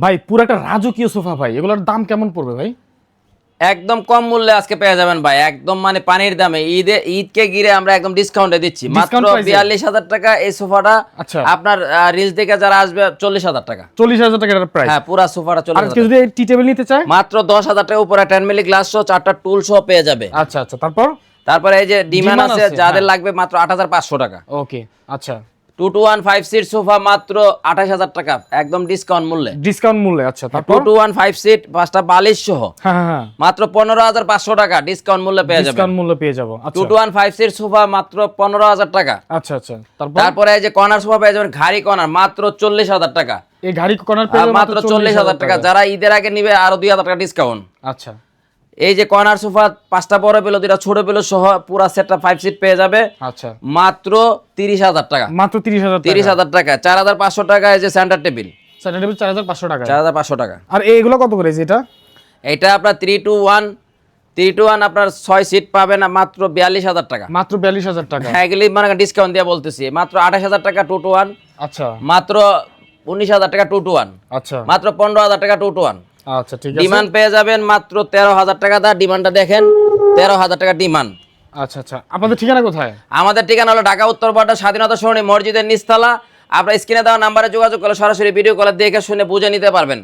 ভাই পুরো একটা রাজকীয় সোফা ভাই, এগুলোর দাম কেমন পড়বে ভাই? একদম কম মূল্যে আজকে পেয়ে যাবেন ভাই, একদম মানে পানির দামে। ঈদকে ঘিরে আমরা একদম ডিসকাউন্টে দিচ্ছি মাত্র Discount price এ? 42,000 টাকা এই সোফাটা। আচ্ছা। আপনার রিলস দেখে যারা আসবে 40,000 টাকা। 40,000 টাকা এর প্রাইস। হ্যাঁ, পুরা সোফাটা আর 40,000 কেউ যদি টি টেবিল নিতে চায়? মাত্র 10,000 টাকা উপরে 10 মিলি গ্লাস সহ 4টা টুল সহ পেয়ে যাবে। আচ্ছা আচ্ছা, তারপর? তারপরে এই যে ডিমান্ড ডিমান্ড আছে আছে, যাদের হ্যাঁ। লাগবে মাত্র 8,500 টাকা। ওকে, আচ্ছা। 2 to 1 5 সিট সোফা মাত্র 28,000 টাকা একদম ডিসকাউন্ট মূল্যে। ডিসকাউন্ট মূল্যে, আচ্ছা। 2 তারপর? to 1 5 সিট 5টা বালিশ সহ হ্যাঁ হ্যাঁ হ্যাঁ, মাত্র 15,500 টাকা ডিসকাউন্ট মূল্যে পেয়ে যাবেন। ডিসকাউন্ট মূল্যে পেয়ে যাব। 2 আচ্ছা to 1 5 সিট সোফা মাত্র 15,000 টাকা। আচ্ছা আচ্ছা, তারপর? তারপরে এই যে কর্নার সোফা পেয়ে যাবেন ঘাড়ি কর্নার মাত্র 40,000 টাকা। এই গাড়ি কর্নার পেয়ে যাবেন মাত্র 40,000 টাকা। যারা ঈদের আগে নিবে আরো 2,000 টাকা ডিসকাউন্ট। আচ্ছা এই যে কর্নার সোফা 5টা বড় পেলো 2টা ছোট পেলো সহ পুরা সেটটা 5 সিট পেয়ে যাবে আচ্ছা, মাত্র 30,000 টাকা। মাত্র 30,000 টাকা। 30,000 টাকা। 4,500 টাকা এই যে সেন্টার টেবিল, সেটা টেবিল 4,500 টাকা। 4,500 টাকা। আর এগুলো কত করে যেটা? এটা আপনার 3 to 1 আপনার 6 সিট পাবেন মাত্র 42,000 টাকা। মাত্র 42,000 টাকা। হ্যাঁ, এগুলি মানে ডিসকাউন্ট দিয়ে বলতেছি। মাত্র 28,000 টাকা 2 to 1, আচ্ছা মাত্র 19,000 টাকা 2 to 1, আচ্ছা মাত্র 15,000 টাকা 2 to 1। আচ্ছা, ঠিক আছে। ডিমান্ড পেয়ে যাবেন মাত্র 13,000 টাকা। দা ডিমান্ডটা দেখেন, 13,000 টাকা ডিমান্ড। আচ্ছা আচ্ছা, আপনাদের ঠিকানা কোথায়? আমাদের ঠিকানা হলো ঢাকা উত্তরপাড়া স্বাধীনতা সরণি মসজিদের নিচতলা। আপনার স্ক্রিনে দেওয়া নাম্বারে যোগাযোগ করলে সরাসরি ভিডিও কলে দেখে শুনে বুঝে নিতে পারবেন।